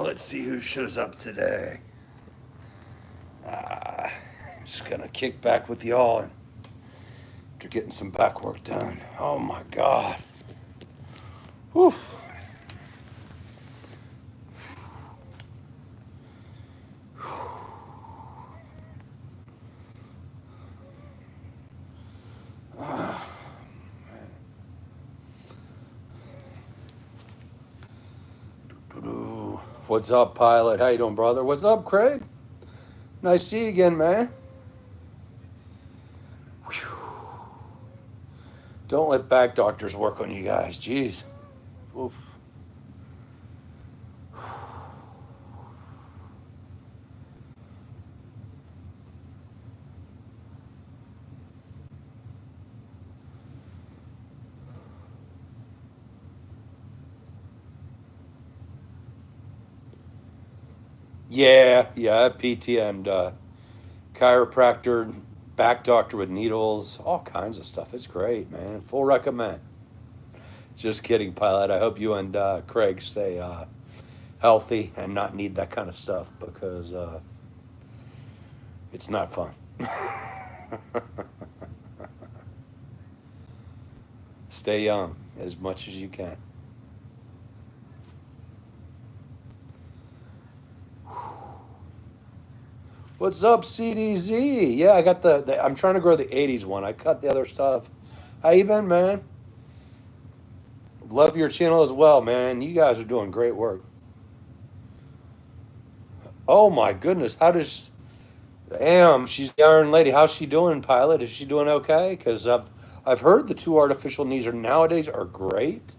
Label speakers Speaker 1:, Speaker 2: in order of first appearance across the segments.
Speaker 1: Let's see who shows up today. Ah, just gonna kick back with y'all and after getting some back work done. Oh my God. Whew. What's up, pilot? How you doing, brother? What's up, Craig? Nice to see you again, man. Whew. Don't let back doctors work on you guys. Jeez. Oof. Yeah, PTM'd chiropractor, back doctor with needles, all kinds of stuff. It's great, man. Full recommend. Just kidding, pilot. I hope you and Craig stay healthy and not need that kind of stuff because it's not fun. Stay young as much as you can. What's up, CDZ? Yeah, I got I'm trying to grow the 80s one. I cut the other stuff. How you been, man? Love your channel as well, man. You guys are doing great work. Oh my goodness, how does Damn, she's the Iron Lady. How's she doing, pilot? Is she doing okay? Because I've heard the two artificial knees are nowadays are great,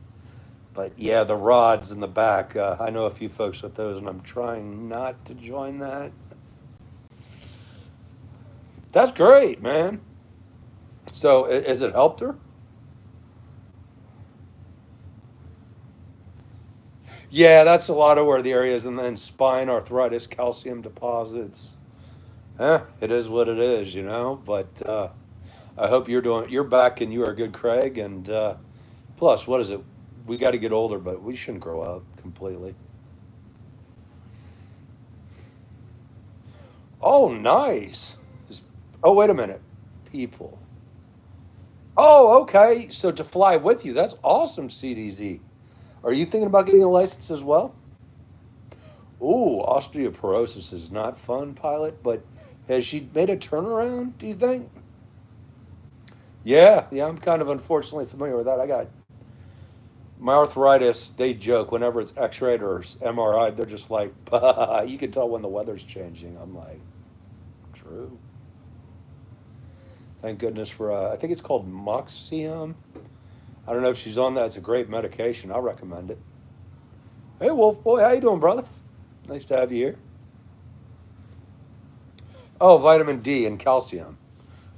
Speaker 1: but yeah, the rods in the back. I know a few folks with those, and I'm trying not to join that. That's great, man. So, has it helped her? Yeah, that's a lot of where the areas, and then spine arthritis, calcium deposits. It is what it is, you know. But I hope you're back and you are good, Craig. And plus, what is it? We got to get older, but we shouldn't grow up completely. Oh, nice. Oh, wait a minute. People. Oh, okay. So to fly with you, that's awesome, CDZ. Are you thinking about getting a license as well? Ooh, osteoporosis is not fun, pilot, but has she made a turnaround, do you think? Yeah, I'm kind of unfortunately familiar with that. I got my arthritis, they joke whenever it's x-rayed or MRI, they're just like, you can tell when the weather's changing. I'm like, true. Thank goodness for, I think it's called Moxium. I don't know if she's on that. It's a great medication. I recommend it. Hey, Wolf Boy, how you doing, brother? Nice to have you here. Oh, vitamin D and calcium.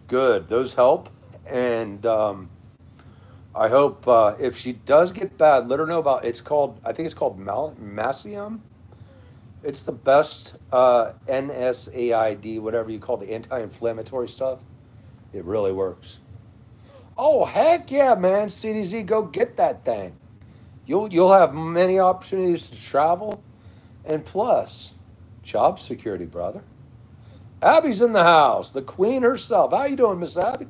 Speaker 1: Good. Those help. And I hope if she does get bad, let her know about I think it's called Massium. It's the best NSAID, whatever you call the anti-inflammatory stuff. It really works. Oh, heck yeah, man. CDZ, go get that thing. You'll have many opportunities to travel. And plus, job security, brother. Abby's in the house, the queen herself. How you doing, Miss Abby?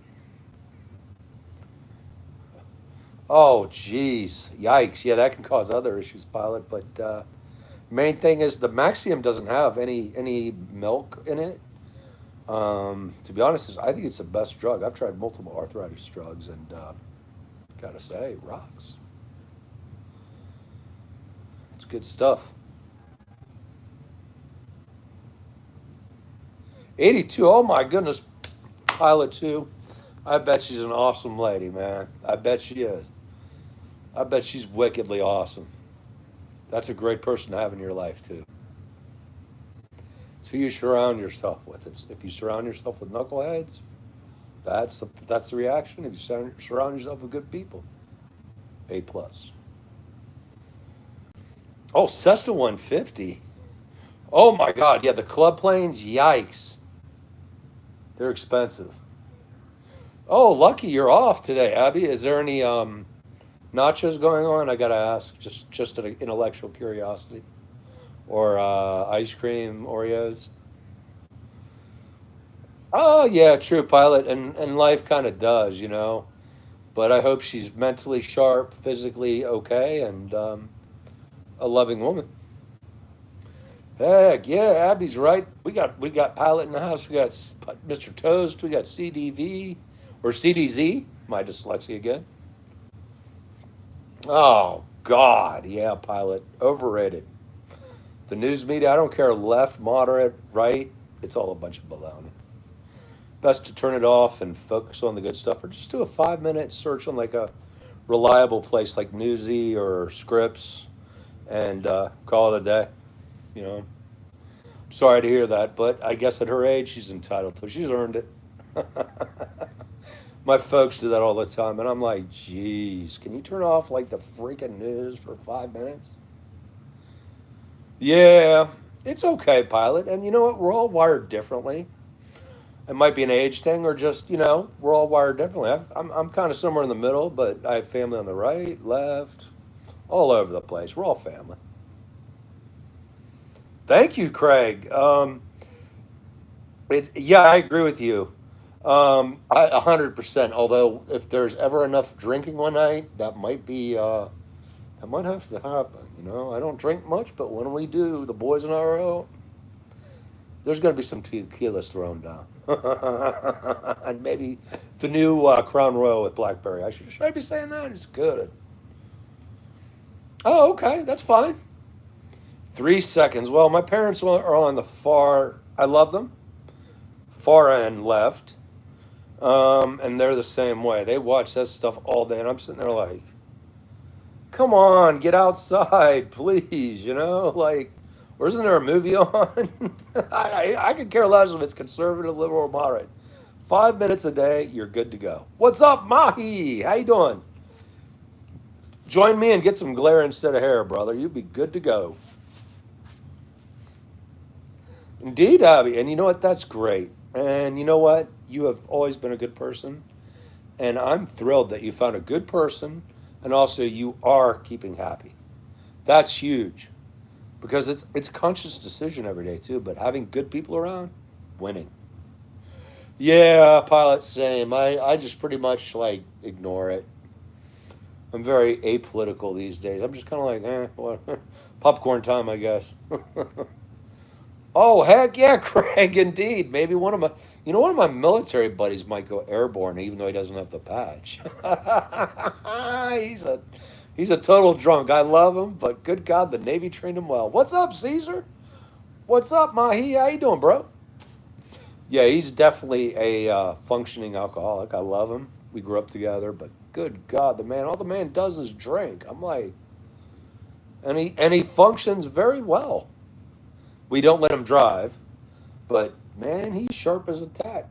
Speaker 1: Oh, geez. Yikes. Yeah, that can cause other issues, pilot. But main thing is the Maxium doesn't have any milk in it. To be honest, I think it's the best drug. I've tried multiple arthritis drugs, and gotta say, it rocks. It's good stuff. 82. Oh my goodness, pilot two. I bet she's an awesome lady, man. I bet she is. I bet she's wickedly awesome. That's a great person to have in your life too. It's who you surround yourself with. If you surround yourself with knuckleheads, that's the reaction. If you surround yourself with good people, A plus. Oh, Cessna 150. Oh my God, yeah, the club planes. Yikes, they're expensive. Oh, lucky you're off today, Abby. Is there any nachos going on? I gotta ask, just an intellectual curiosity. or ice cream Oreos. Oh yeah, true pilot, and life kind of does, you know. But I hope she's mentally sharp, physically okay, and a loving woman. Heck yeah, Abby's right. We got pilot in the house. We got Mr. Toast. We got CDV or CDZ. My dyslexia again. Oh God, yeah, pilot overrated. The news media. I don't care left, moderate, right. It's all a bunch of baloney. Best to turn it off and focus on the good stuff, or just do a 5 minute search on like a reliable place like Newsy or Scripps, and call it a day. You know, sorry to hear that, but I guess at her age, she's entitled to. She's earned it. My folks do that all the time, and I'm like, geez, can you turn off like the freaking news for 5 minutes? Yeah, it's okay, pilot. And you know what? We're all wired differently. It might be an age thing, or just we're all wired differently. I'm kind of somewhere in the middle, but I have family on the right, left, all over the place. We're all family. Thank you, Craig. Yeah, I agree with you. 100%. Although, if there's ever enough drinking one night, that might have to happen. I don't drink much, but when we do, the boys and I are out. There's going to be some tequilas thrown down, and maybe the new Crown Royal with blackberry. Should I be saying that? It's good. Oh, okay, that's fine. 3 seconds. Well, my parents are on the far. I love them. Far end left. And they're the same way. They watch that stuff all day, and I'm sitting there like, come on, get outside, please. Like, or isn't there a movie on? I could care less if it's conservative, liberal, or moderate. 5 minutes a day, you're good to go. What's up, Mahi? How you doing? Join me and get some glare instead of hair, brother. You'll be good to go. Indeed, Abby. And you know what? That's great. And you know what? You have always been a good person. And I'm thrilled that you found a good person, and also you are keeping happy. That's huge because it's a conscious decision every day too. But having good people around, winning. Yeah, pilot, same. I just pretty much like ignore it. I'm very apolitical these days. I'm just kind of like, what? Popcorn time, I guess. Oh heck yeah, Craig! Indeed, maybe one of my military buddies might go airborne, even though he doesn't have the patch. he's a he's a total drunk. I love him, but good God, the Navy trained him well. What's up, Caesar? What's up, Mahi? How you doing, bro? Yeah, he's definitely a functioning alcoholic. I love him. We grew up together, but good God, all the man does is drink. I'm like, and he functions very well. We don't let him drive, but man, he's sharp as a tack.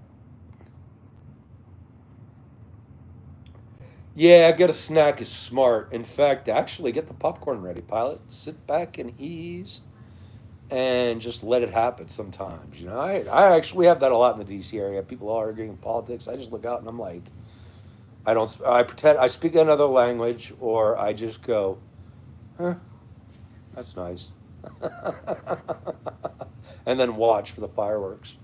Speaker 1: Yeah, get a snack is smart. In fact, actually get the popcorn ready, pilot. Sit back and ease and just let it happen sometimes. I actually we have that a lot in the DC area. People are arguing politics. I just look out and I'm like, I don't, I pretend I speak another language, or I just go, huh, that's nice. And then watch for the fireworks.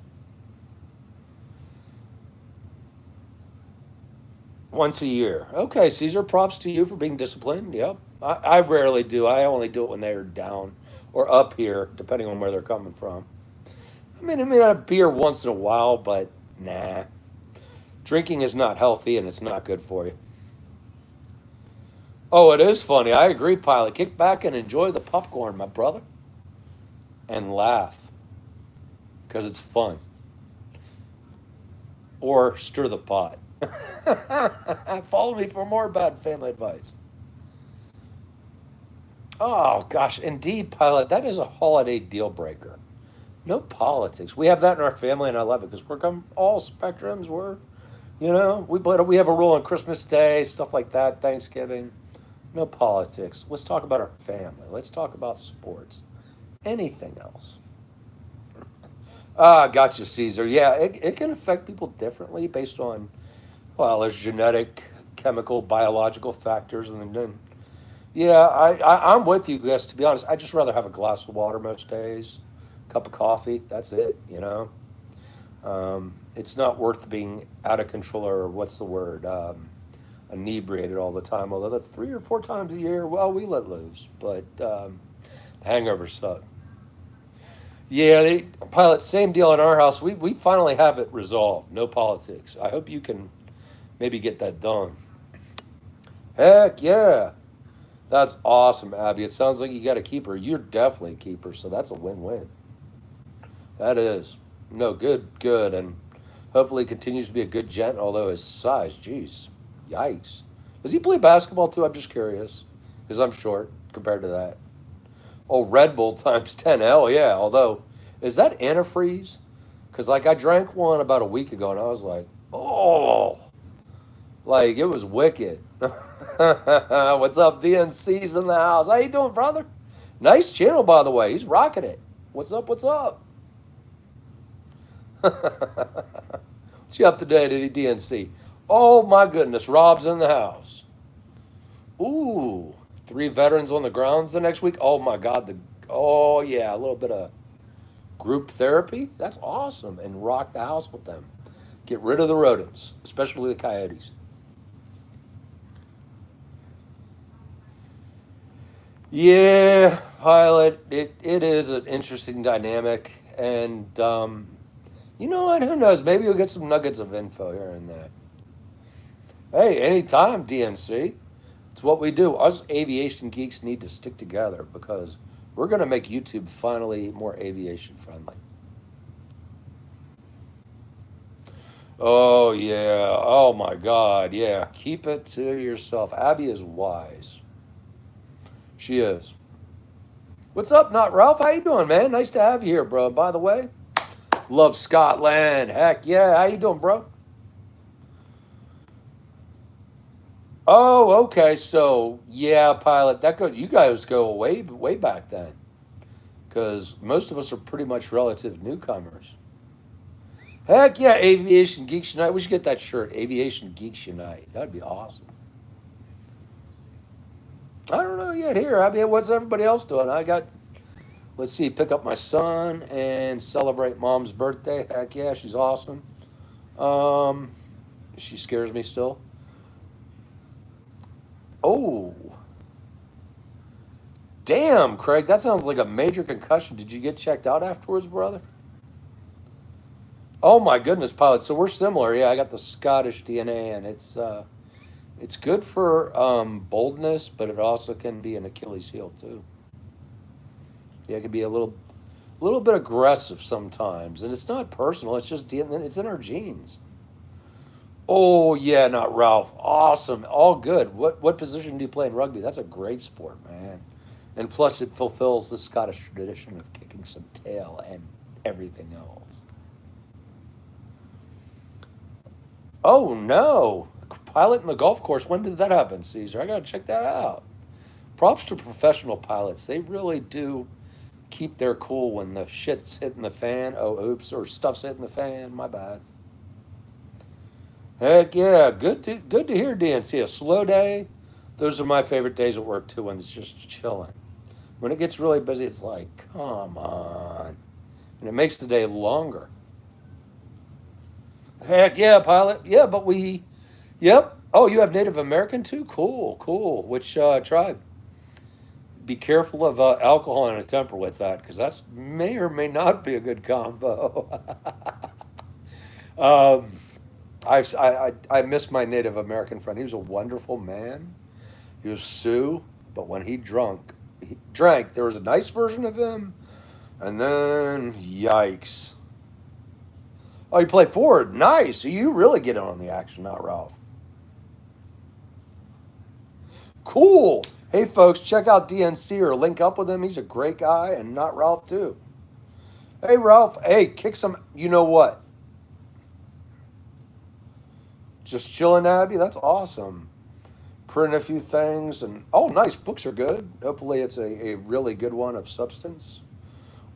Speaker 1: Once a year. Okay, Caesar, props to you for being disciplined. Yep. I rarely do. I only do it when they're down or up here, depending on where they're coming from. I mean, a beer once in a while, but nah. Drinking is not healthy and it's not good for you. Oh, it is funny. I agree, pilot. Kick back and enjoy the popcorn, my brother, and laugh because it's fun. Or stir the pot. Follow me for more bad family advice. Oh, gosh. Indeed, pilot. That is a holiday deal breaker. No politics. We have that in our family, and I love it because we're all spectrums. We have a rule on Christmas Day, stuff like that, Thanksgiving. No politics. Let's talk about our family. Let's talk about sports. Anything else. Ah, gotcha, Caesar. Yeah, it can affect people differently based on, well, there's genetic, chemical, biological factors, and then Yeah, I'm with you, guys. To be honest, I just rather have a glass of water most days, cup of coffee. That's it. It's not worth being out of control or what's the word, inebriated all the time. Although that 3 or 4 times a year, well, we let loose. But hangovers suck. Yeah, pilot, same deal in our house. We finally have it resolved. No politics. I hope you can maybe get that done. Heck yeah. That's awesome, Abby. It sounds like you got a keeper. You're definitely a keeper, so that's a win-win. That is. No, good, good. And hopefully he continues to be a good gent, although his size, geez, yikes. Does he play basketball too? I'm just curious. Because I'm short compared to that. Oh, Red Bull times 10. Hell yeah. Although, is that antifreeze? Because, like, I drank one about a week ago and I was like, oh, like, it was wicked. What's up, DNC's in the house? How you doing, brother? Nice channel, by the way. He's rocking it. What's up? What's up? What you up to today, DNC? Oh my goodness, Rob's in the house. Ooh, 3 veterans on the grounds the next week. Oh my God, oh yeah, a little bit of group therapy. That's awesome, and rock the house with them. Get rid of the rodents, especially the coyotes. Yeah, pilot. It is an interesting dynamic, and you know what? Who knows? Maybe you'll get some nuggets of info here and there. Hey, anytime, DNC. It's what we do. Us aviation geeks need to stick together because we're going to make YouTube finally more aviation friendly. Oh, yeah. Oh, my God. Yeah. Keep it to yourself. Abby is wise. She is. What's up, Not Ralph? How you doing, man? Nice to have you here, bro. By the way, love Scotland. Heck yeah. How you doing, bro? Oh, okay. So, yeah, pilot. That goes. You guys go way, way back then, because most of us are pretty much relative newcomers. Heck yeah, Aviation Geeks Unite. We should get that shirt. Aviation Geeks Unite. That'd be awesome. I don't know yet. Here, I mean, what's everybody else doing? I got. Let's see. Pick up my son and celebrate mom's birthday. Heck yeah, she's awesome. Um, she scares me still. Oh, damn, Craig. That sounds like a major concussion. Did you get checked out afterwards, brother? Oh my goodness, pilot. So we're similar. Yeah, I got the Scottish DNA, and it's good for boldness, but it also can be an Achilles heel too. Yeah, it can be a little bit aggressive sometimes, and it's not personal. It's just it's in our genes. Oh yeah, not Ralph. Awesome, all good. What position do you play in rugby? That's a great sport, man. And plus, it fulfills the Scottish tradition of kicking some tail and everything else. Oh no, pilot in the golf course. When did that happen, Caesar? I gotta check that out. Props to professional pilots. They really do keep their cool when the shit's hitting the fan. Oh, oops, or stuff's hitting the fan. My bad. Heck yeah, good to hear, DNC. A slow day. Those are my favorite days at work too, when it's just chilling. When it gets really busy, it's like, come on, and it makes the day longer. Heck yeah, pilot. Yeah, but yep. Oh, you have Native American too? Cool, cool. Which tribe? Be careful of alcohol and a temper with that, because that's may or may not be a good combo. um, I miss my Native American friend. He was a wonderful man. He was Sioux, but when he drank. There was a nice version of him, and then yikes. Oh, you play forward. Nice. So you really get in on the action, not Ralph. Cool. Hey, folks, check out DNC or link up with him. He's a great guy, and not Ralph, too. Hey, Ralph. Hey, kick some. You know what? Just chilling, Abby. That's awesome. Printing a few things, and oh, nice. Books are good. Hopefully, it's a really good one of substance.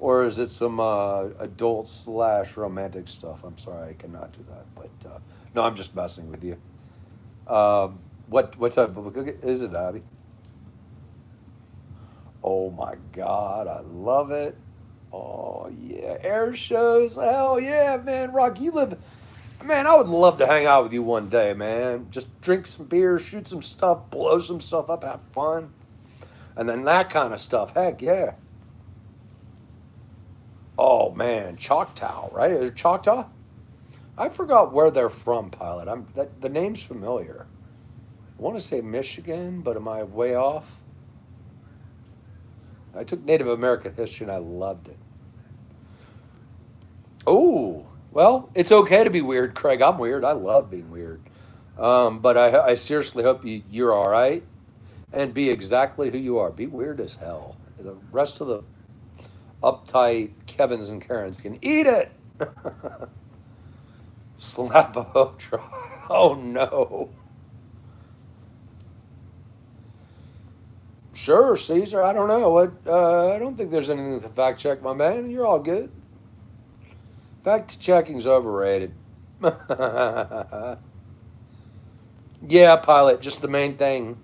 Speaker 1: Or is it some adult slash romantic stuff? I'm sorry, I cannot do that. But no, I'm just messing with you. What type of book is it, Abby? Oh my God, I love it. Oh yeah, air shows. Hell yeah, man. Rock, you live. Man, I would love to hang out with you one day, man. Just drink some beer, shoot some stuff, blow some stuff up, have fun, and then that kind of stuff. Heck yeah. Oh man, Choctaw, right? Is it Choctaw? I forgot where they're from, pilot. The name's familiar. I want to say Michigan, but am I way off? I took Native American history and I loved it. Oh, well, it's okay to be weird, Craig. I'm weird. I love being weird. But I seriously hope you're all right and be exactly who you are. Be weird as hell. The rest of the uptight Kevins and Karens can eat it. Slap a hoe dry. Oh no. Sure, Caesar. I don't know. What? I don't think there's anything to fact check, my man. You're all good. Fact checking's overrated. Yeah, pilot. Just the main thing.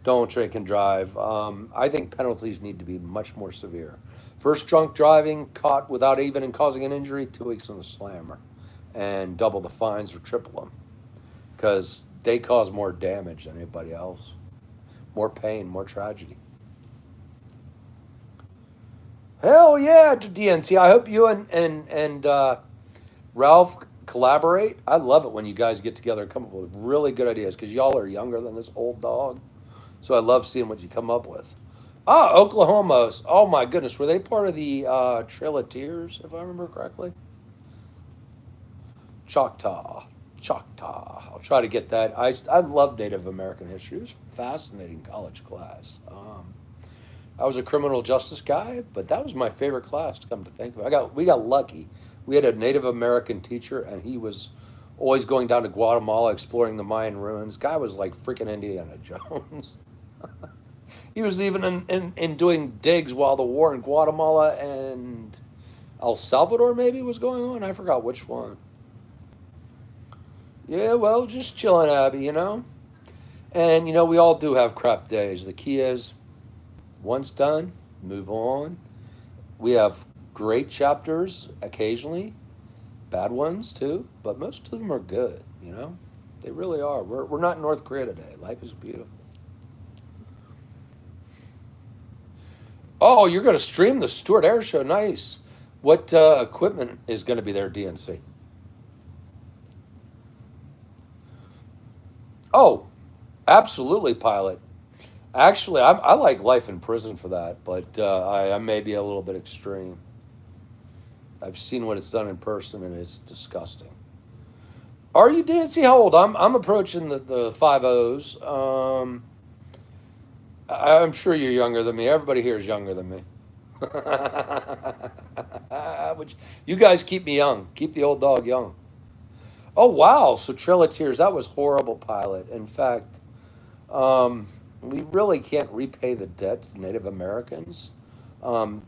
Speaker 1: Don't drink and drive. I think penalties need to be much more severe. First drunk driving, caught without even causing an injury, 2 weeks on the slammer, and double the fines or triple them because they cause more damage than anybody else. More pain, more tragedy. Hell yeah, DNC. I hope you and Ralph collaborate. I love it when you guys get together and come up with really good ideas because y'all are younger than this old dog. So I love seeing what you come up with. Ah, Oklahomos. Oh my goodness, were they part of the Trail of Tears, if I remember correctly? Choctaw. Choctaw. I'll try to get that. I love Native American history. It was a fascinating college class. I was a criminal justice guy, but that was my favorite class. To come to think of it, we got lucky. We had a Native American teacher, and he was always going down to Guatemala exploring the Mayan ruins. Guy was like freaking Indiana Jones. He was even in doing digs while the war in Guatemala and El Salvador maybe was going on. I forgot which one. Yeah, well, just chilling, Abby, you know? And, you know, we all do have crap days. The key is once done, move on. We have great chapters occasionally, bad ones too, but most of them are good, you know? They really are. We're not in North Korea today. Life is beautiful. Oh, you're going to stream the Stewart Air Show. Nice. What equipment is going to be there, DNC? Oh, absolutely, pilot. Actually, I like life in prison for that, but I may be a little bit extreme. I've seen what it's done in person, and it's disgusting. Are you DNC? How old? I'm approaching the five O's. I'm sure you're younger than me. Everybody here is younger than me. Which you guys keep me young. Keep the old dog young. Oh wow! So Trail of Tears, that was horrible, pilot. In fact, we really can't repay the debt to Native Americans.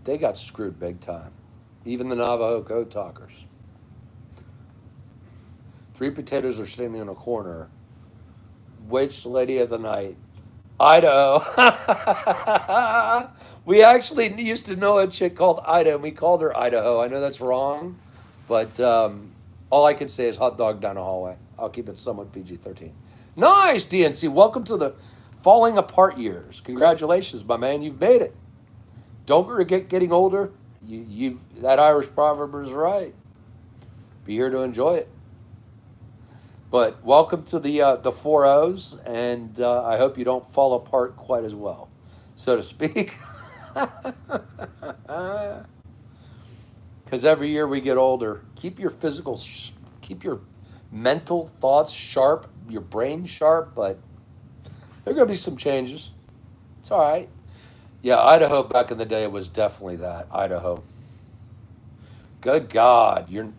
Speaker 1: They got screwed big time. Even the Navajo code talkers. Three potatoes are standing in a corner. Which lady of the night? Idaho. We actually used to know a chick called Ida, and we called her Idaho. I know that's wrong, but all I can say is hot dog down the hallway. I'll keep it somewhat PG-13. Nice, DNC. Welcome to the falling apart years. Congratulations, my man. You've made it. Don't forget getting older. You that Irish proverb is right. Be here to enjoy it. But welcome to the four O's, and I hope you don't fall apart quite as well, so to speak. Because every year we get older. Keep your keep your mental thoughts sharp, your brain sharp, but there are going to be some changes. It's all right. Yeah, Idaho back in the day was definitely that. Idaho. Good God. You're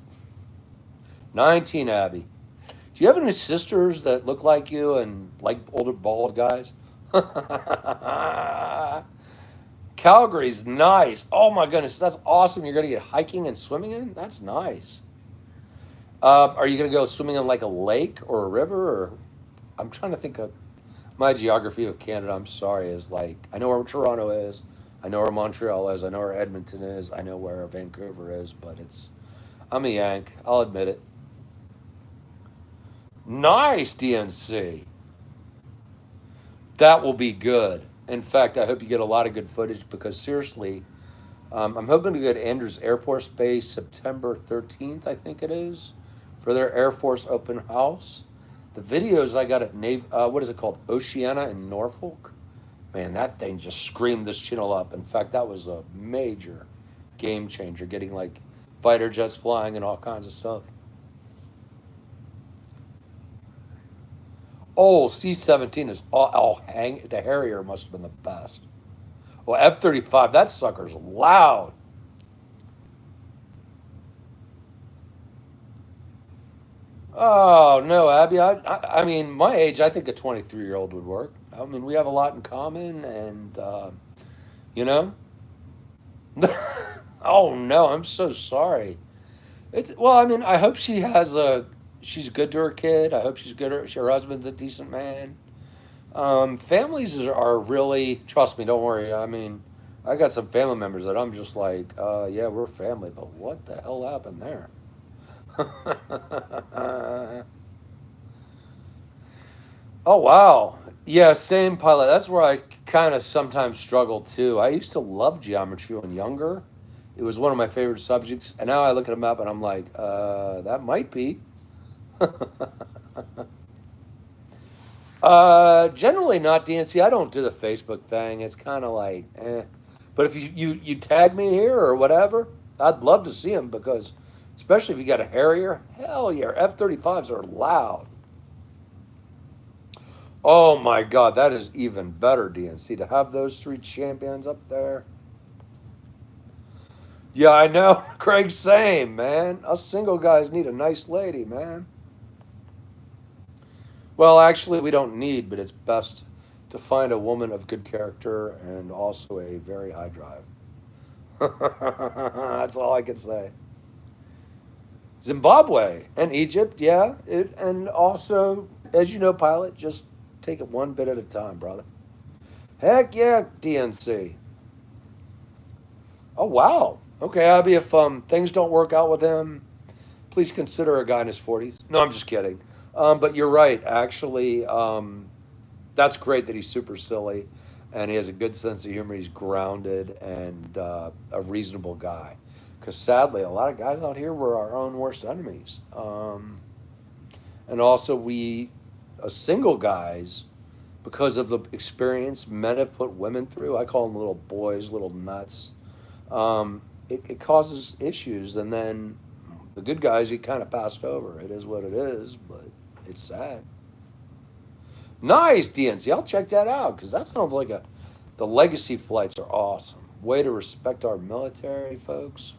Speaker 1: 19, Abby. Do you have any sisters that look like you and like older bald guys? Calgary's nice. Oh my goodness, that's awesome. You're going to get hiking and swimming in? That's nice. Are you going to go swimming in like a lake or a river? Or I'm trying to think of my geography with Canada. I'm sorry, is like, I know where Toronto is. I know where Montreal is. I know where Edmonton is. I know where Vancouver is. But I'm a Yank. I'll admit it. Nice, DNC. That will be good. In fact, I hope you get a lot of good footage because seriously, I'm hoping to go to Andrews Air Force Base September 13th, I think it is, for their Air Force open house. The videos I got at what is it called? Oceana in Norfolk. Man, that thing just screamed this channel up. In fact, that was a major game changer, getting like fighter jets flying and all kinds of stuff. Oh, C-17 is the Harrier must have been the best. Well, F-35, that sucker's loud. Oh no, Abby. I mean, my age, I think a 23-year-old would work. I mean, we have a lot in common, and you know. Oh no, I'm so sorry. It's well, I mean, I hope she's good to her kid. I hope she's good. Her husband's a decent man. Families are really, trust me, don't worry. I mean, I got some family members that I'm just like, yeah, we're family, but what the hell happened there? Oh wow. Yeah, same pilot. That's where I kind of sometimes struggle too. I used to love geometry when younger. It was one of my favorite subjects, and now I look at a map and I'm like, that might be. Generally not DNC. I don't do the Facebook thing. It's kind of like, eh. But if you tag me here or whatever, I'd love to see them because, especially if you got a Harrier, hell yeah, F-35s are loud. Oh my God, that is even better, DNC, to have those three champions up there. Yeah, I know. Craig, same, man. Us single guys need a nice lady, man. Well, actually, we don't need, but it's best to find a woman of good character and also a very high drive. That's all I can say. Zimbabwe and Egypt, yeah. And also, as you know, pilot, just take it one bit at a time, brother. Heck yeah, DNC. Oh wow. Okay, Abby, if things don't work out with him, please consider a guy in his 40s. No, I'm just kidding. But you're right. Actually, that's great that he's super silly and he has a good sense of humor. He's grounded and a reasonable guy. Because sadly, a lot of guys out here were our own worst enemies. And also, single guys, because of the experience men have put women through, I call them little boys, little nuts. It causes issues. And then the good guys, you kind of passed over. It is what it is, but it's sad. Nice, DNC. I'll check that out because that sounds like the legacy flights are awesome. Way to respect our military, folks.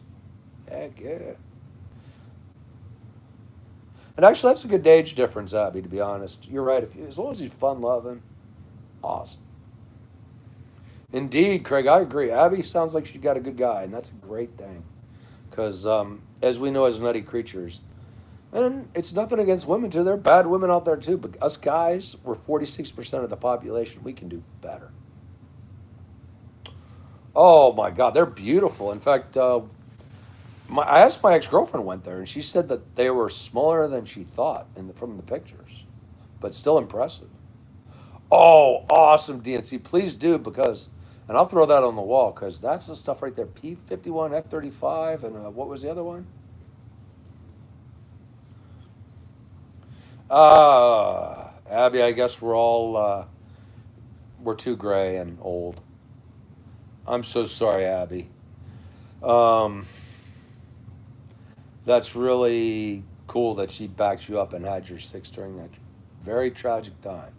Speaker 1: Heck yeah. And actually, that's a good age difference, Abby, to be honest. You're right. As long as he's fun loving, awesome. Indeed, Craig, I agree. Abby sounds like she got a good guy, and that's a great thing. Because, as we know as nutty creatures, and it's nothing against women, too. There are bad women out there, too. But us guys, we're 46% of the population. We can do better. Oh, my God. They're beautiful. In fact, I asked my ex-girlfriend went there, and she said that they were smaller than she thought from the pictures, but still impressive. Oh, awesome, DNC. Please do, because, and I'll throw that on the wall, because that's the stuff right there. P-51, F-35, and what was the other one? Abby, I guess we're too gray and old. I'm so sorry, Abby. Um, that's really cool that she backed you up and had your six during that very tragic time.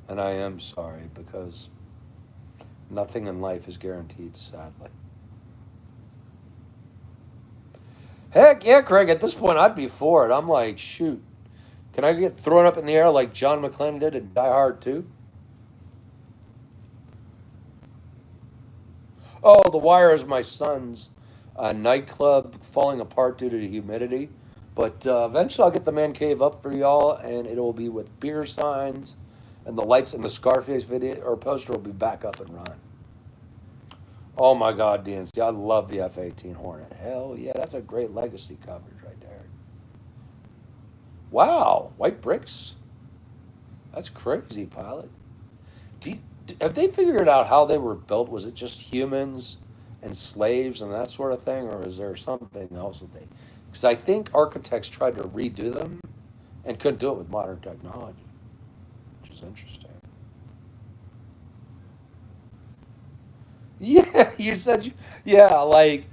Speaker 1: And I am sorry because nothing in life is guaranteed, sadly. Heck yeah, Craig. At this point, I'd be for it. I'm like, shoot. Can I get thrown up in the air like John McClane did in Die Hard 2? Oh, The Wire is my son's nightclub falling apart due to the humidity. But eventually I'll get the man cave up for y'all, and it'll be with beer signs, and the lights in the Scarface video or poster will be back up and running. Oh my God, DNC, I love the F-18 Hornet. Hell yeah, that's a great legacy coverage right there. Wow, white bricks. That's crazy, pilot. Do you, have they figured out how they were built? Was it just humans and slaves and that sort of thing, or is there something else that they? Because I think architects tried to redo them and couldn't do it with modern technology, which is interesting. Yeah, you said you. Yeah, like,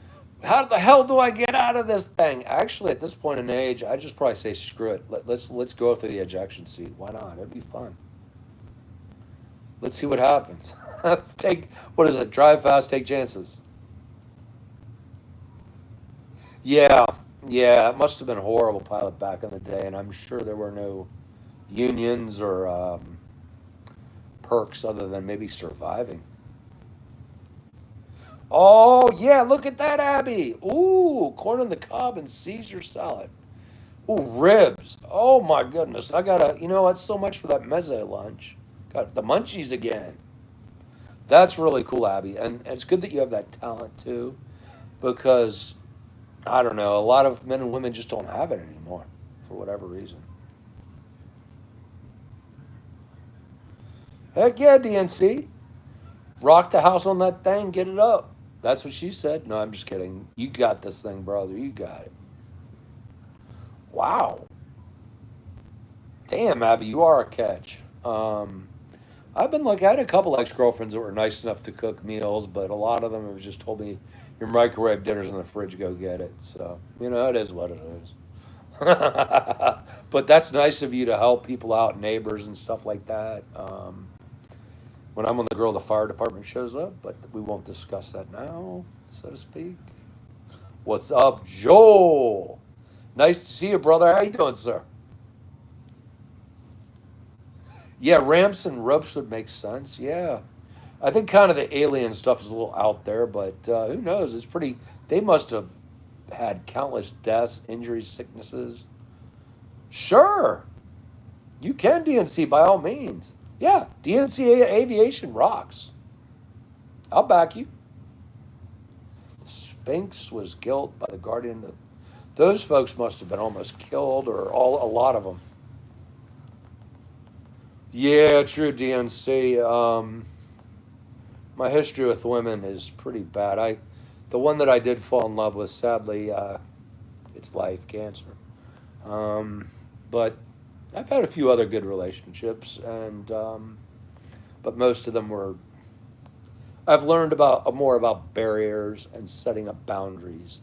Speaker 1: how the hell do I get out of this thing? Actually, at this point in age, I just probably say screw it. Let's go through the ejection seat. Why not? It'd be fun. Let's see what happens. Take what is it? Drive fast, take chances. Yeah, yeah. It must have been a horrible pilot back in the day, and I'm sure there were no unions or perks other than maybe surviving. Oh yeah, look at that, Abby. Ooh, corn on the cob and Caesar salad. Ooh, ribs. Oh my goodness. I gotta, that's so much for that meze lunch. Got the munchies again. That's really cool, Abby. And it's good that you have that talent too, because I don't know, a lot of men and women just don't have it anymore for whatever reason. Heck yeah, DNC. Rock the house on that thing, get it up. That's what she said. No, I'm just kidding. You got this thing, brother. You got it. Wow. Damn, Abby, you are a catch. I've been like, I had a couple ex girlfriends that were nice enough to cook meals, but a lot of them have just told me, your microwave dinner's in the fridge, go get it. So, it is what it is. But that's nice of you to help people out, neighbors and stuff like that. When I'm on the grill, the fire department shows up, but we won't discuss that now, so to speak. What's up, Joel? Nice to see you, brother. How you doing, sir? Yeah, ramps and ropes would make sense. Yeah. I think kind of the alien stuff is a little out there, but who knows? It's pretty. They must have had countless deaths, injuries, sicknesses. Sure, you can DNC by all means. Yeah, DNC aviation rocks. I'll back you. Spinks was killed by the Guardian. Those folks must have been almost killed, or all a lot of them. Yeah, true DNC. My history with women is pretty bad. The one that I did fall in love with, sadly, it's life cancer. Um, but I've had a few other good relationships, and but most of them were. I've learned about more about barriers and setting up boundaries,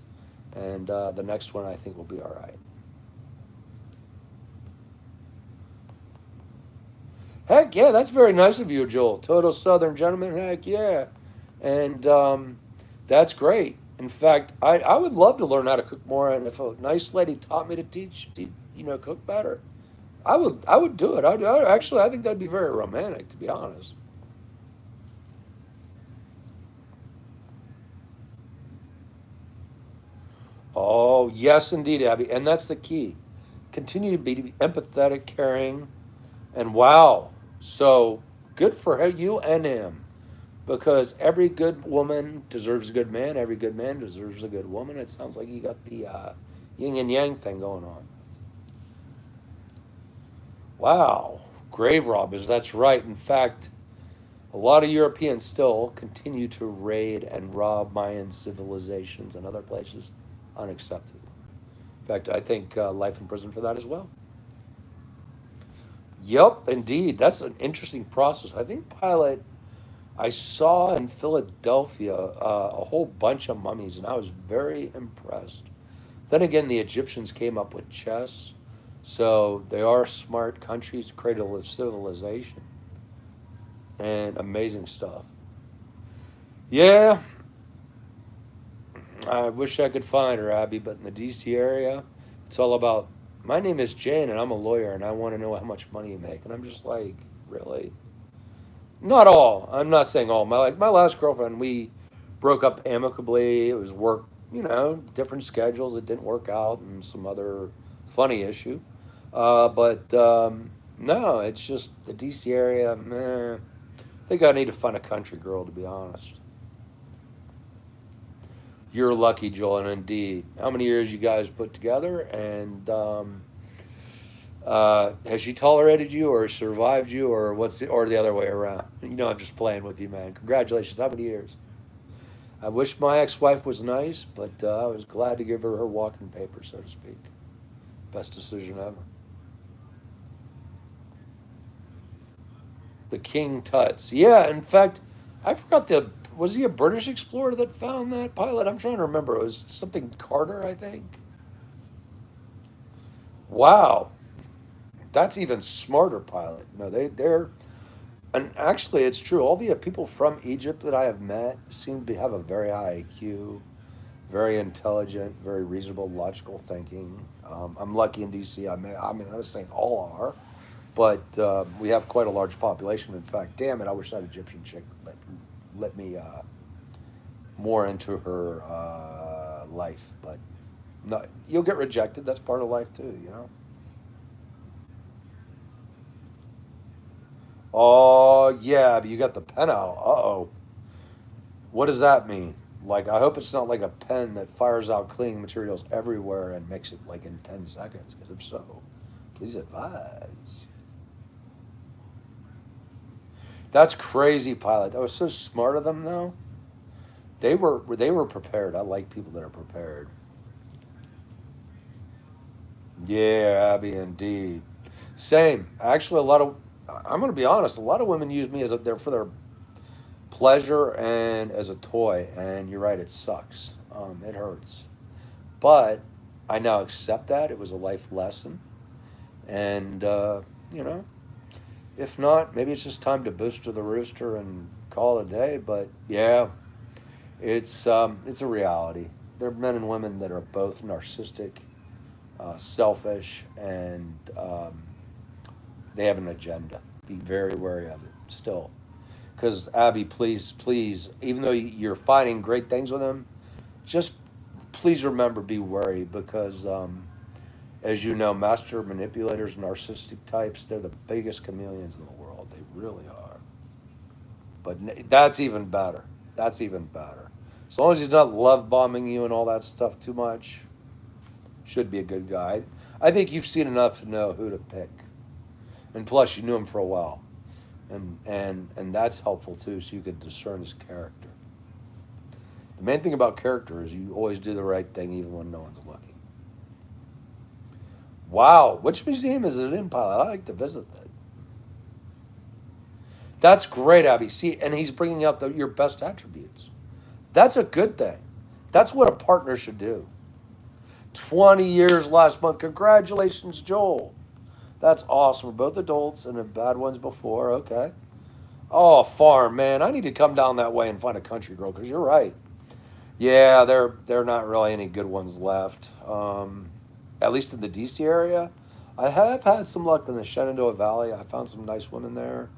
Speaker 1: and the next one I think will be all right. Heck yeah, that's very nice of you, Joel. Total Southern gentleman. Heck yeah, and that's great. In fact, I would love to learn how to cook more, and if a nice lady taught me to cook better, I would do it. Actually, I think that'd be very romantic, to be honest. Oh yes, indeed, Abby, and that's the key. Continue to be empathetic, caring, and wow. So good for you and him, because every good woman deserves a good man. Every good man deserves a good woman. It sounds like you got the yin and yang thing going on. Wow, grave robbers. That's right. In fact, a lot of Europeans still continue to raid and rob Mayan civilizations and other places. Unacceptable. In fact, I think life in prison for that as well. Yep, indeed. That's an interesting process. I think Pilot, I saw in Philadelphia a whole bunch of mummies, and I was very impressed. Then again, the Egyptians came up with chess, so they are smart countries, cradle of civilization, and amazing stuff. Yeah, I wish I could find her, Abby, but in the DC area, it's all about. My name is Jane, and I'm a lawyer, and I want to know how much money you make. And I'm just like, really? Not all. I'm not saying all. My last girlfriend, we broke up amicably. It was work, different schedules. It didn't work out, and some other funny issue. But no, it's just the DC area. Meh. I think I need to find a country girl, to be honest. You're lucky, Joel, and indeed. How many years you guys put together, and has she tolerated you, or survived you, or or the other way around? You know, I'm just playing with you, man. Congratulations. How many years? I wish my ex-wife was nice, but I was glad to give her walking papers, so to speak. Best decision ever. The King Tuts. Yeah, in fact, I forgot the. Was he a British explorer that found that pilot? I'm trying to remember. It was something Carter, I think. Wow, that's even smarter pilot. No, they're and actually it's true. All the people from Egypt that I have met seem to have a very high IQ, very intelligent, very reasonable, logical thinking. I'm lucky in DC. I mean, I was saying all are, but we have quite a large population. In fact, damn it, I wish that Egyptian chick let me more into her life. But no, you'll get rejected. That's part of life too, you know. Oh yeah, but you got the pen out. Uh oh. What does that mean? Like, I hope it's not like a pen that fires out cleaning materials everywhere and makes it like in 10 seconds. Because if so, please advise. That's crazy, pilot. That was so smart of them, though. They were prepared. I like people that are prepared. Yeah, Abby, indeed. Same. Actually, a lot of. I'm going to be honest. A lot of women use me as they're for their pleasure and as a toy. And you're right. It sucks. It hurts. But I now accept that it was a life lesson, and you know, if not, maybe it's just time to booster the rooster and call it a day. But yeah, it's a reality. There are men and women that are both narcissistic, selfish, and they have an agenda. Be very wary of it. Still, because Abby, please, please, even though you're finding great things with them, just please remember, be wary because, as you know, master manipulators, narcissistic types, they're the biggest chameleons in the world. They really are. But that's even better. That's even better. As long as he's not love bombing you and all that stuff too much, should be a good guy. I think you've seen enough to know who to pick. And plus, you knew him for a while. And that's helpful too, so you could discern his character. The main thing about character is you always do the right thing even when no one's looking. Wow, which museum is it in, Pilot? I like to visit that. That's great, Abby. See, and he's bringing out your best attributes. That's a good thing. That's what a partner should do. 20 years last month. Congratulations, Joel. That's awesome. We're both adults and have bad ones before. Okay. Oh, farm, man. I need to come down that way and find a country girl because you're right. Yeah, they're not really any good ones left. At least in the DC area. I have had some luck in the Shenandoah Valley. I found some nice women there.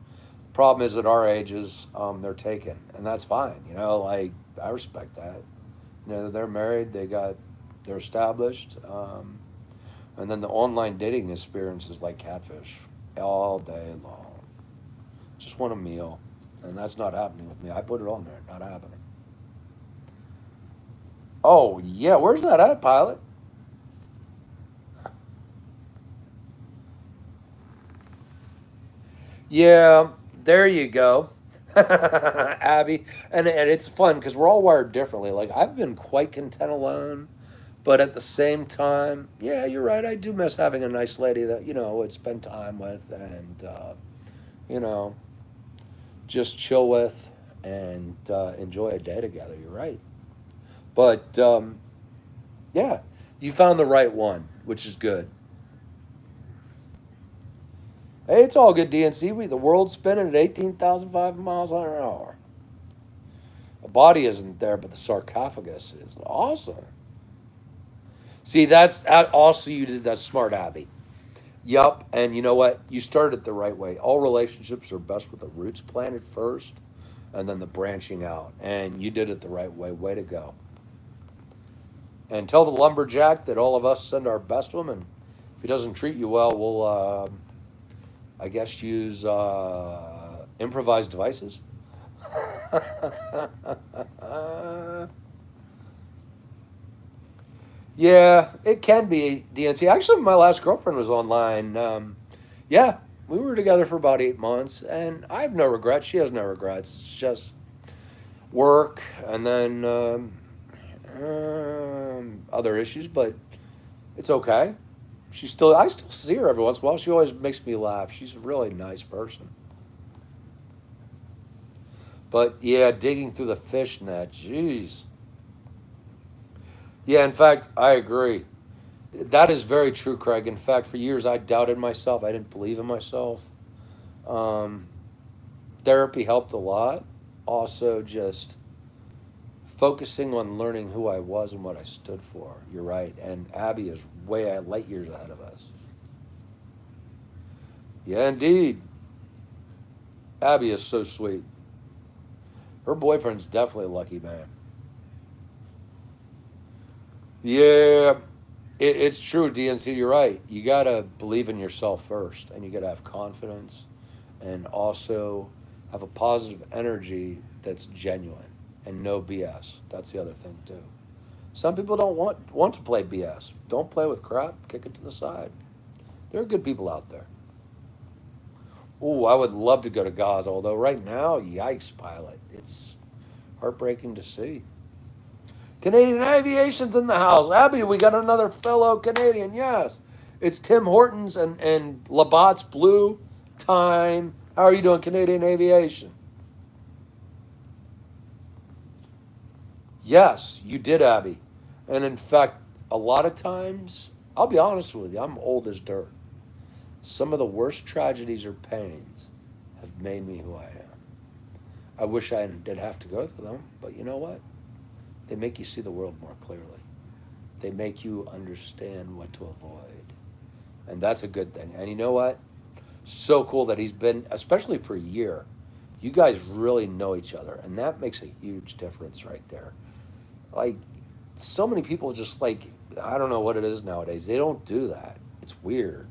Speaker 1: Problem is, at our ages, they're taken, and that's fine. You know, like I respect that. You know, they're married, they're established, and then the online dating experience is like catfish, all day long. Just want a meal, and that's not happening with me. I put it on there, not happening. Oh yeah, where's that at, pilot? Yeah, there you go. Abby. And it's fun because we're all wired differently. Like, I've been quite content alone, but at the same time, yeah, you're right. I do miss having a nice lady that, would spend time with and, you know, just chill with and enjoy a day together. You're right. But, yeah, you found the right one, which is good. Hey, it's all good, DNC. The world's spinning at 18,005 miles an hour. The body isn't there, but the sarcophagus is. Awesome. See, also you did that smart, Abby. Yup, and you know what? You started it the right way. All relationships are best with the roots planted first and then the branching out. And you did it the right way. Way to go. And tell the lumberjack that all of us send our best to him. And if he doesn't treat you well, we'll, I guess, use improvised devices. Yeah, it can be DNC. Actually, my last girlfriend was online. Yeah, we were together for about 8 months, and I have no regrets. She has no regrets. It's just work and then other issues, but it's okay. I still see her every once in a while. She always makes me laugh. She's a really nice person. But yeah, digging through the fish net, jeez. Yeah, in fact, I agree. That is very true, Craig. In fact, for years I doubted myself. I didn't believe in myself. Um, Therapy helped a lot. Also, just focusing on learning who I was and what I stood for. You're right. And Abby is way light years ahead of us. Yeah, indeed. Abby is so sweet. Her boyfriend's definitely a lucky man. Yeah, it's true, DNC. You're right. You got to believe in yourself first, and you got to have confidence and also have a positive energy that's genuine and no BS. That's the other thing, too. Some people don't want to play BS. Don't play with crap. Kick it to the side. There are good people out there. Ooh, I would love to go to Gaza, although right now, yikes, pilot. It's heartbreaking to see. Canadian Aviation's in the house. Abby, we got another fellow Canadian. Yes. It's Tim Hortons and Labatt's Blue Time. How are you doing, Canadian Aviation? Yes, you did, Abby. And in fact, a lot of times, I'll be honest with you, I'm old as dirt. Some of the worst tragedies or pains have made me who I am. I wish I did have to go through them, but you know what? They make you see the world more clearly. They make you understand what to avoid. And that's a good thing. And you know what? So cool that he's been, especially for a year, you guys really know each other. And that makes a huge difference right there. Like, so many people just like, I don't know what it is nowadays. They don't do that. It's weird.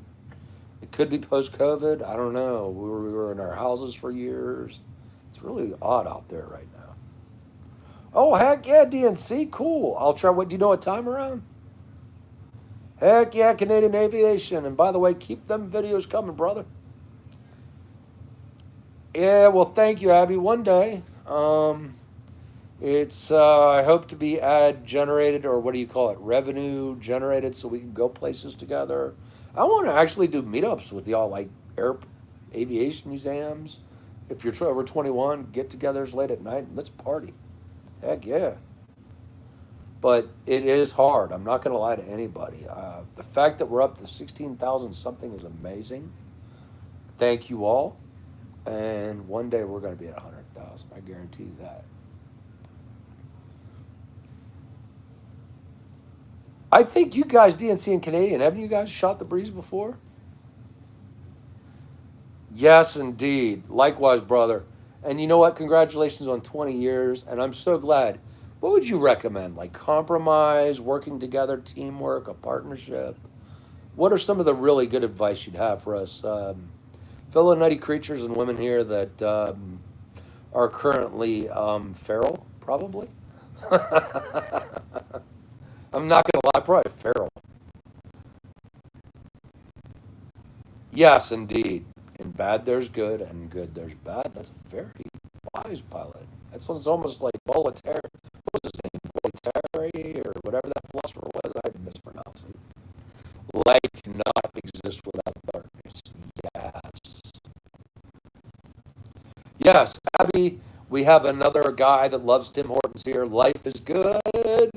Speaker 1: It could be post COVID. I don't know. We were in our houses for years. It's really odd out there right now. Oh, heck yeah, DNC. Cool. I'll try. What do you know what time around? Heck yeah, Canadian Aviation. And by the way, keep them videos coming, brother. Yeah, well, thank you, Abby. One day, it's I hope to be ad generated, or what do you call it, revenue generated, so we can go places together. I want to actually do meetups with y'all, like air aviation museums. If you're over 21, get-togethers late at night. Let's party. Heck yeah. But it is hard. I'm not going to lie to anybody. The fact that we're up to 16,000 something is amazing. Thank you all. And one day we're going to be at 100,000. I guarantee you that. I think you guys, DNC and Canadian, haven't you guys shot the breeze before? Yes, indeed. Likewise, brother. And you know what? Congratulations on 20 years. And I'm so glad. What would you recommend? Like compromise, working together, teamwork, a partnership? What are some of the really good advice you'd have for us, fellow nutty creatures and women here that are currently feral, probably? I'm not going to lie, probably feral. Yes, indeed. In bad there's good, and good there's bad. That's very wise, pilot. That's what it's almost like Voltaire. What was his name? Voltaire or whatever that philosopher was. I mispronounced it. Light cannot exist without darkness. Yes. Yes, Abby, we have another guy that loves Tim Hortons here. Life is good.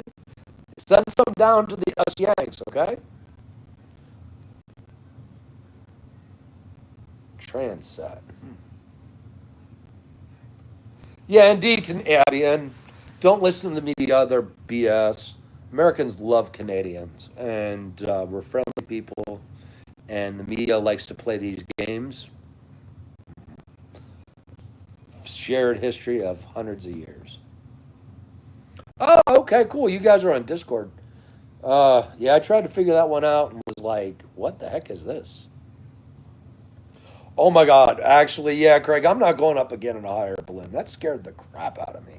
Speaker 1: Send some down to the us Yanks, okay? Transat. Yeah, indeed, Abby. And don't listen to the media, they're BS. Americans love Canadians, and we're friendly people, and the media likes to play these games. Shared history of hundreds of years. Oh, okay, cool. You guys are on Discord. Yeah, I tried to figure that one out and was like, what the heck is this? Oh my God. Actually, yeah, Craig, I'm not going up again in a hot air balloon. That scared the crap out of me.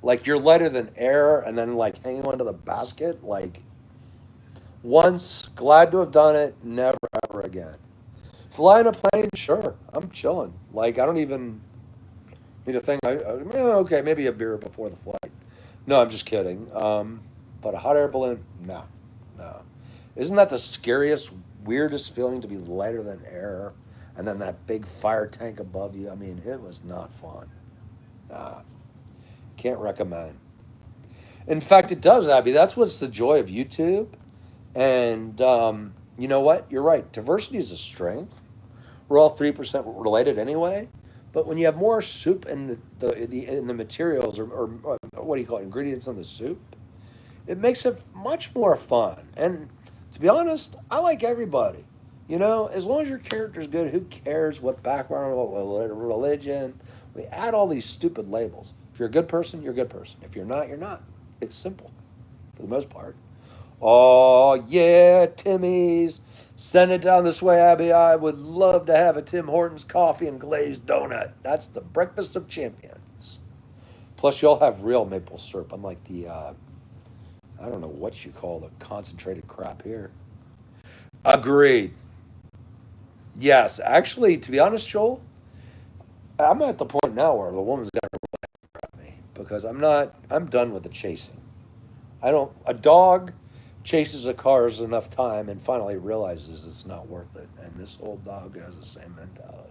Speaker 1: Like, you're lighter than air and then, like, hanging onto the basket. Like, Once, glad to have done it, never ever again. Flying a plane, sure, I'm chilling. Like, I don't even need a thing. Okay, maybe a beer before the flight. No, I'm just kidding. But a hot air balloon, no, no. Isn't that the scariest, weirdest feeling to be lighter than air? And then that big fire tank above you. I mean, it was not fun. Nah, can't recommend. In fact, it does, Abby. That's what's the joy of YouTube. And you know what? You're right. Diversity is a strength. We're all 3% related anyway. But when you have more soup in in the materials, or what do you call it, ingredients in the soup, it makes it much more fun. And to be honest, I like everybody. You know, as long as your character's good, who cares what background, what religion? We add all these stupid labels. If you're a good person, you're a good person. If you're not, you're not. It's simple, for the most part. Oh yeah, Timmy's. Send it down this way, Abby. I would love to have a Tim Hortons coffee and glazed donut. That's the breakfast of champions. Plus, you'll have real maple syrup, unlike the I don't know what you call the concentrated crap here. Agreed. Yes, actually, to be honest, Joel, I'm at the point now where the woman's got to grab me because I'm not. I'm done with the chasing. I don't. A dog chases a cars enough time and finally realizes it's not worth it. And this old dog has the same mentality.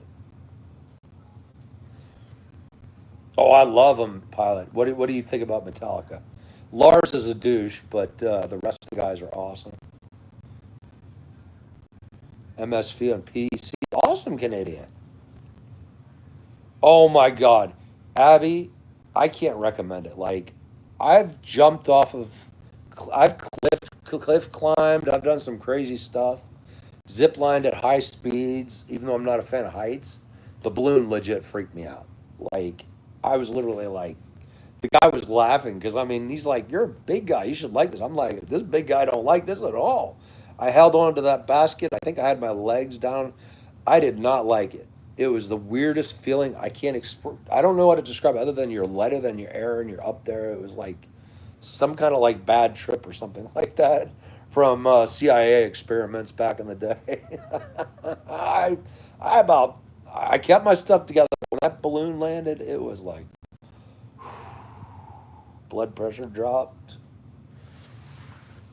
Speaker 1: Oh, I love him, Pilot. What do you think about Metallica? Lars is a douche, but the rest of the guys are awesome. MSV and PC, awesome Canadian. Oh my God, Abby, I can't recommend it. Like, I've jumped off of, I've cliff climbed. I've done some crazy stuff. Zip lined at high speeds, even though I'm not a fan of heights. The balloon legit freaked me out. Like, I was literally like, the guy was laughing because I mean, he's like, "You're a big guy. You should like this." I'm like, "This big guy don't like this at all." I held on to that basket. I think I had my legs down. I did not like it. It was the weirdest feeling. I can't express. I don't know how to describe it other than you're lighter than your air and you're up there. It was like some kind of like bad trip or something like that from CIA experiments back in the day. I I about I kept my stuff together when that balloon landed. It was like blood pressure dropped.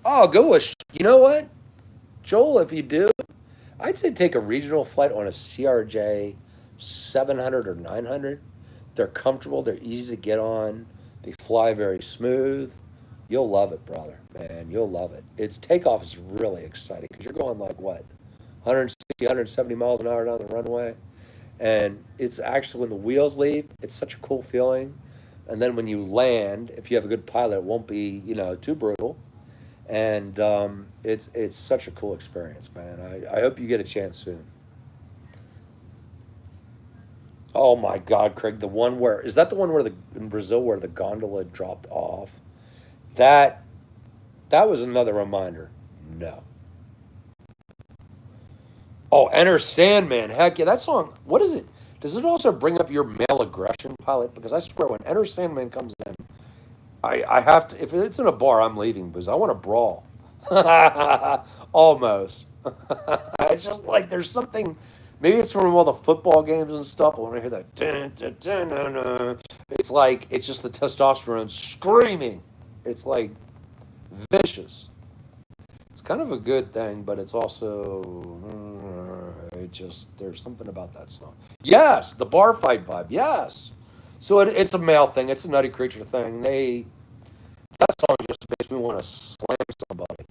Speaker 1: Oh, go with. You know what, Joel? If you do, I'd say take a regional flight on a CRJ 700 or 900. They're comfortable. They're easy to get on. They fly very smooth. You'll love it, brother. Man, you'll love it. Its takeoff is really exciting because you're going like what, 160, 170 miles an hour down the runway. And it's actually when the wheels leave, it's such a cool feeling. And then when you land, if you have a good pilot, it won't be, too brutal. And it's such a cool experience, man. I hope you get a chance soon. Oh my God, Craig, the one where is that the one where the in Brazil where the gondola dropped off? That that was another reminder. No. Oh, Enter Sandman. Heck yeah, that song. What is it? Does it also bring up your male aggression, Pilot? Because I swear, when Enter Sandman comes in, I have to. If it's in a bar, I'm leaving because I want to brawl. Almost. It's just like there's something. Maybe it's from all the football games and stuff. But when I hear that, dun, dun, dun, dun, dun, it's like it's just the testosterone screaming. It's like vicious. It's kind of a good thing, but it's also it just there's something about that song. Yes, the bar fight vibe. Yes, so it's a male thing. It's a nutty creature thing. That song just makes me want to slam somebody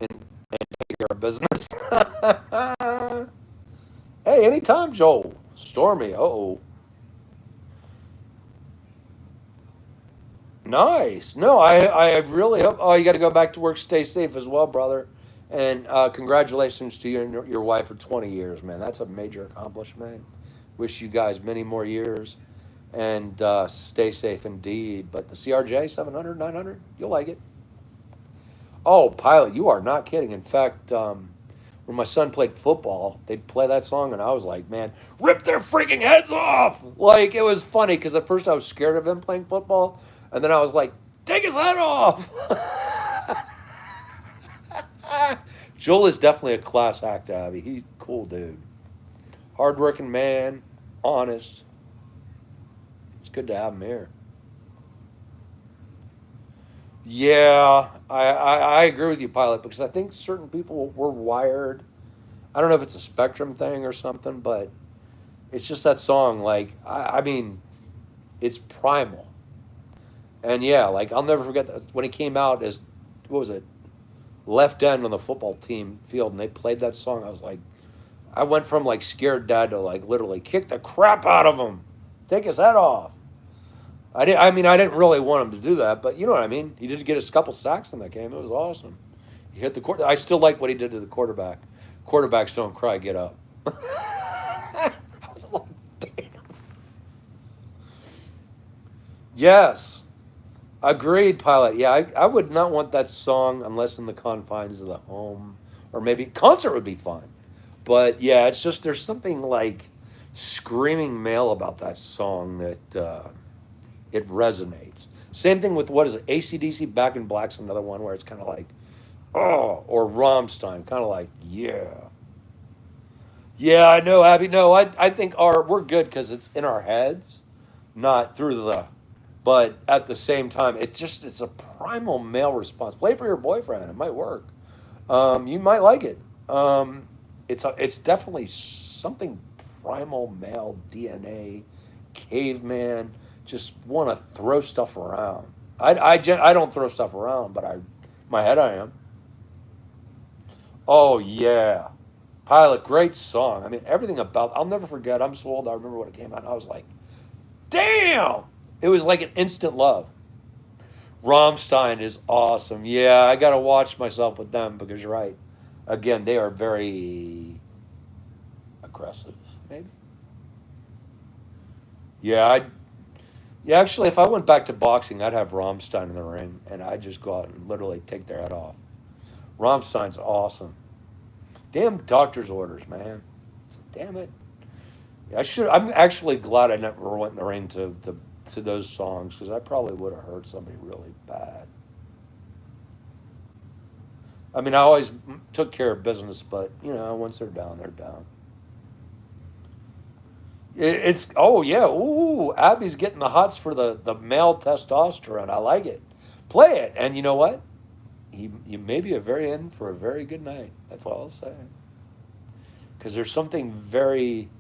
Speaker 1: and take care of business. Hey, anytime, Joel. Stormy. Oh, nice. No, I really hope. Oh, you got to go back to work. Stay safe as well, brother. And congratulations to you and your wife for 20 years, man. That's a major accomplishment. Wish you guys many more years. And stay safe indeed. But the CRJ 700, 900, you'll like it. Oh, Pilot, you are not kidding. In fact, when my son played football, they'd play that song, and I was like, man, rip their freaking heads off! Like, it was funny, because at first I was scared of him playing football, and then I was like, take his head off! Joel is definitely a class act, Abby. He's a cool dude. Hardworking man, honest. It's good to have him here. Yeah, I agree with you, Pilot, because I think certain people were wired. I don't know if it's a spectrum thing or something, but it's just that song. Like, I mean, it's primal. And yeah, like, I'll never forget that when he came out as, what was it, left end on the football team field, and they played that song. I was like, I went from like scared dad to like literally kick the crap out of him, take his head off. I did. I mean, I didn't really want him to do that, but you know what I mean. He did get a couple sacks in that game. It was awesome. He hit the quarter. I still like what he did to the quarterback. Quarterbacks don't cry. Get up. I was like, damn. Yes, agreed, Pilot. Yeah, I would not want that song unless in the confines of the home, or maybe concert would be fun. But yeah, it's just there's something like screaming male about that song that it resonates. Same thing with what is it? ACDC Back in Black's another one where it's kind of like, oh, or Rammstein, kind of like, yeah. Yeah, I know, Abby. No, I think we're good because it's in our heads, not through the. But at the same time, it's a primal male response. Play for your boyfriend; it might work. You might like it. It's definitely something primal male DNA, caveman. Just want to throw stuff around. I don't throw stuff around, but my head I am. Oh yeah, Pilot, great song. I mean, everything about. I'll never forget. I'm so old. I remember when it came out. And I was like, damn. It was like an instant love. Rammstein is awesome. Yeah, I gotta watch myself with them because you're right. Again, they are very aggressive. Maybe. Yeah, yeah. Actually, if I went back to boxing, I'd have Rammstein in the ring, and I'd just go out and literally take their head off. Rammstein's awesome. Damn doctor's orders, man. Damn it. I should. I'm actually glad I never went in the ring to those songs because I probably would have hurt somebody really bad. I mean, I always took care of business, but you know, once they're down, they're down. It's oh yeah, ooh, Abby's getting the hots for the male testosterone. I like it. Play it, and you know what? You may be a very in for a very good night. That's all I'll say. Because there's something very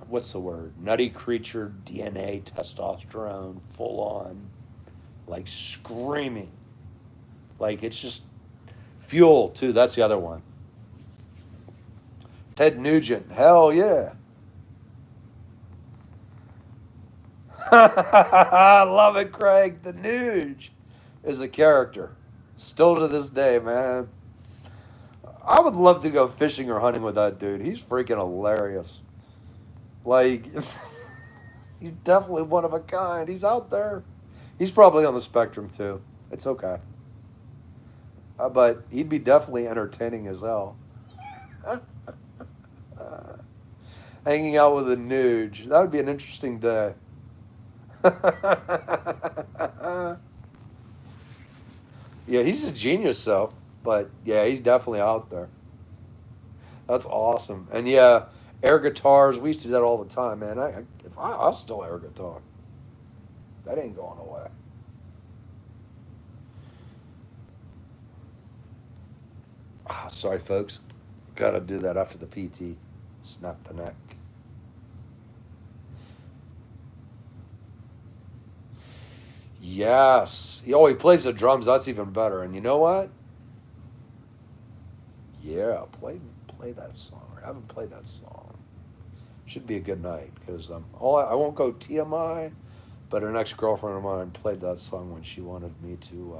Speaker 1: what's the word? Nutty creature DNA testosterone full on, like screaming, like it's just fuel too. That's the other one. Ted Nugent, hell yeah. I love it, Craig. The Nuge is a character. Still to this day, man. I would love to go fishing or hunting with that dude. He's freaking hilarious. Like, he's definitely one of a kind. He's out there. He's probably on the spectrum, too. It's okay. But he'd be definitely entertaining as hell. Hanging out with a Nuge. That would be an interesting day. Yeah, he's a genius, though. But yeah, he's definitely out there. That's awesome. And yeah, air guitars. We used to do that all the time, man. I'll still air guitar. That ain't going away. Sorry, folks. Got to do that after the PT. Snap the neck. Yes. Oh, he plays the drums. That's even better. And you know what? Yeah, play that song. I haven't played that song. Should be a good night because I won't go TMI, but an ex girlfriend of mine played that song when she wanted me to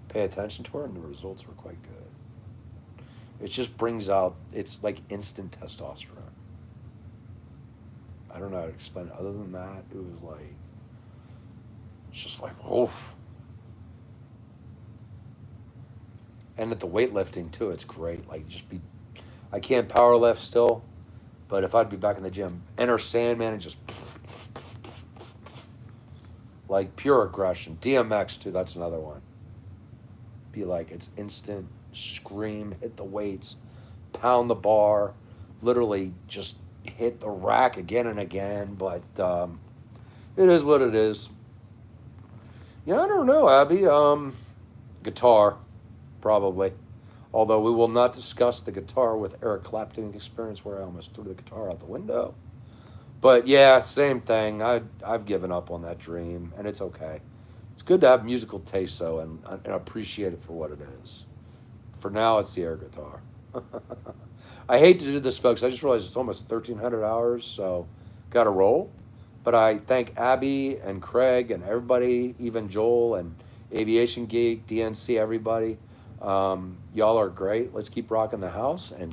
Speaker 1: pay attention to her, and the results were quite good. It just brings out it's like instant testosterone. I don't know how to explain it. Other than that, it was like it's just like oof. And at the weightlifting too, it's great. Like just be, I can't power lift still, but if I'd be back in the gym, enter Sandman and just like pure aggression. DMX too, that's another one. be like it's instant, scream, hit the weights, pound the bar, literally just hit the rack again and again. But it is what it is. Yeah, I don't know, Abby. Guitar, probably. Although we will not discuss the guitar with Eric Clapton experience where I almost threw the guitar out the window. But yeah, same thing. I've given up on that dream, and it's okay. It's good to have musical taste, though, and appreciate it for what it is. For now, it's the air guitar. I hate to do this, folks. I just realized it's almost 1,300 hours, so got to roll. But I thank Abby and Craig and everybody, even Joel and Aviation Geek, DNC, everybody. Y'all are great. Let's keep rocking the house and